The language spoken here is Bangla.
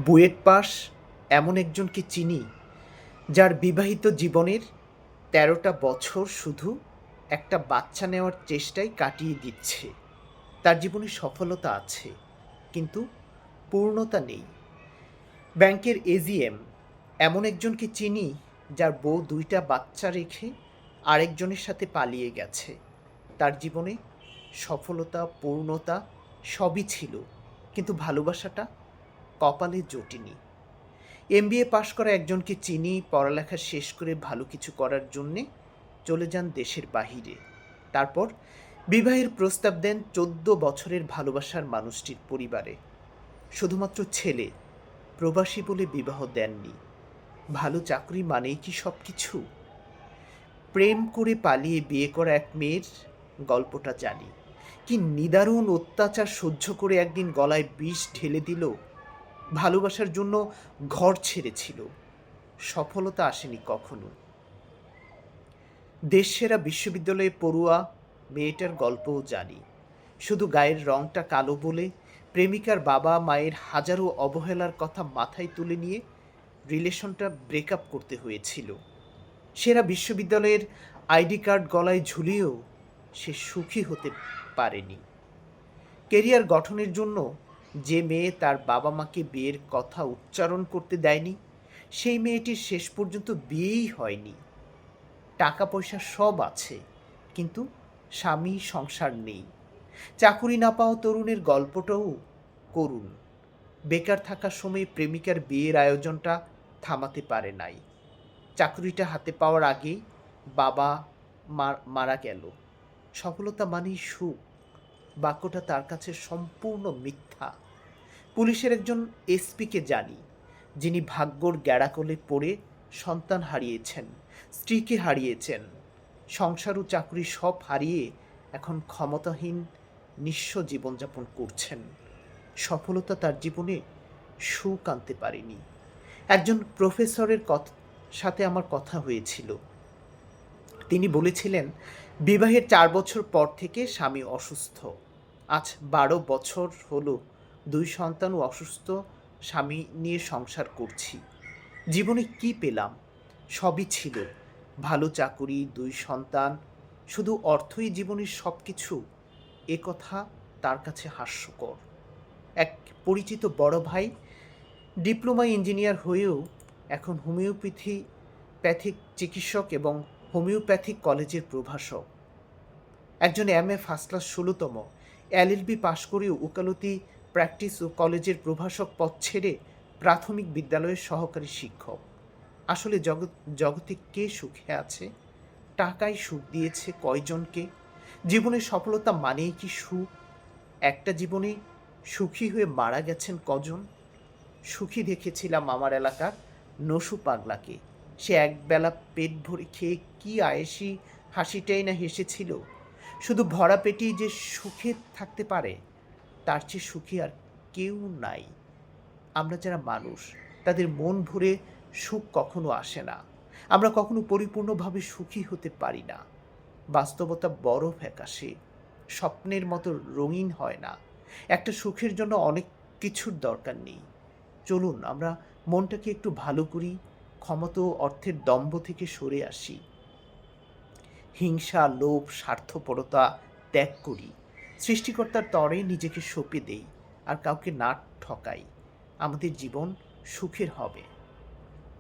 বুয়েট পাস এমন একজনকে চিনি যার বিবাহিত জীবনের ১৩টা বছর শুধু একটা বাচ্চা নেওয়ার চেষ্টায় কাটিয়ে দিচ্ছে। তার জীবনে সফলতা আছে, কিন্তু পূর্ণতা নেই। ব্যাংকের এজিএম এমন একজনকে চিনি যার বউ ২টা বাচ্চা রেখে আরেকজনের সাথে পালিয়ে গেছে। তার জীবনে সফলতা, পূর্ণতা সবই ছিল, কিন্তু ভালোবাসাটা কপালে জোটেনি। এমবিএ পাশ করা একজনকে চিনি, পড়ালেখা শেষ করে ভালো কিছু করার জন্যে চলে যান দেশের বাহিরে। তারপর বিবাহের প্রস্তাব দেন ১৪ বছরের ভালোবাসার মানুষটির পরিবারে। শুধুমাত্র ছেলে প্রবাসী বলে বিবাহ দেননি। ভালো চাকরি মানেই কি সব কিছু? প্রেম করে পালিয়ে বিয়ে করা এক মেয়ের গল্পটা জানি। কি নিদারুণ অত্যাচার সহ্য করে একদিন গলায় বিষ ঢেলে দিল। ভালোবাসার জন্য ঘর ছেড়েছিল। সফলতা আসেনি কখনো। দেশসেরা বিশ্ববিদ্যালয়ে পড়ুয়া মেয়েটার গল্পও জানি। শুধু গায়ের রংটা কালো বলে প্রেমিকার বাবা মায়ের হাজারো অবহেলার কথা মাথায় তুলে নিয়ে রিলেশনটা ব্রেকআপ করতে হয়েছিল। সেরা বিশ্ববিদ্যালয়ের আইডি কার্ড গলায় ঝুলিয়েও সে সুখী হতে পারেনি। কেরিয়ার গঠনের জন্য যে মেয়ে তার বাবা মাকে বিয়ের কথা উচ্চারণ করতে দেয়নি, সেই মেয়েটির শেষ পর্যন্ত বিয়েই হয়নি। টাকা পয়সা সব আছে, কিন্তু স্বামী সংসার নেই। চাকুরি না পাওয়া তরুণের গল্পটাও করুণ। বেকার থাকার সময় প্রেমিকার বিয়ের আয়োজনটা থামাতে পারে নাই। চাকুরিটা হাতে পাওয়ার আগেই বাবা মারা গেল। সফলতা মানেই সুখ, বাক্যটা তার কাছে সম্পূর্ণ মিথ্যা। পুলিশের একজন এসপিকে জানি, যিনি ভাগ্যর গ্যাড়াকলে পড়ে সন্তান হারিয়েছেন, স্ত্রীকে হারিয়েছেন, সংসার ও চাকরি সব হারিয়ে এখন ক্ষমতাহীন নিঃস্ব জীবনযাপন করছেন। সফলতা তার জীবনে সুখ আনতে পারেনি। একজন প্রফেসরের সাথে আমার কথা হয়েছিল। তিনি বলেছিলেন, বিবাহের ৪ বছর পর থেকে স্বামী অসুস্থ। আজ ১২ বছর হলো ২ সন্তান ও অসুস্থ স্বামী নিয়ে সংসার করছি। জীবনে কি পেলাম? সবই ছিল। ভালো চাকুরি, ২ সন্তান, শুধু অর্থই জীবনের সব কিছু। এ কথা তার কাছে হাস্যকর। এক পরিচিত বড় ভাই ডিপ্লোমা ইঞ্জিনিয়ার হয়েও এখন প্যাথিক চিকিৎসক এবং হোমিওপ্যাথিক কলেজের প্রভাষক। একজন এমএ ফার্স্ট ক্লাস ১৬তম, এলএলবি পাশ করেও ওকালতি প্র্যাকটিস ও কলেজের প্রভাষক পদ ছেড়ে প্রাথমিক বিদ্যালয়ের সহকারী শিক্ষক। আসলে জগতে কে সুখে আছে? টাকাই সুখ দিয়েছে কয়জনকে? জীবনের সফলতা মানেই কি সুখ? একটা জীবনে সুখী হয়ে মারা গেছেন কজন? সুখী দেখেছিলাম আমার এলাকার নসু পাগলাকে। সে একবেলা পেট ভরে খেয়ে কি আয়েসি হাসিটাই না হেসেছিল। শুধু ভরা পেটেই যে সুখে থাকতে পারে, তার চেয়ে সুখী আর কেউ নাই। আমরা যারা মানুষ, তাদের মন ভরে সুখ কখনো আসে না। আমরা কখনো পরিপূর্ণভাবে সুখী হতে পারি না। বাস্তবতা বড় ফ্যাকাশে, স্বপ্নের মতো রঙিন হয় না। একটা সুখের জন্য অনেক কিছুর দরকার নেই। চলুন আমরা মনটাকে একটু ভালো করি, ক্ষমতা ও অর্থের দম্ভ থেকে সরে আসি। হিংসা, লোভ, স্বার্থপরতা ত্যাগ করি। সৃষ্টিকর্তার তরে নিজেকে সঁপে দেই, আর কাউকে না ঠকাই। আমাদের জীবন সুখের হবে।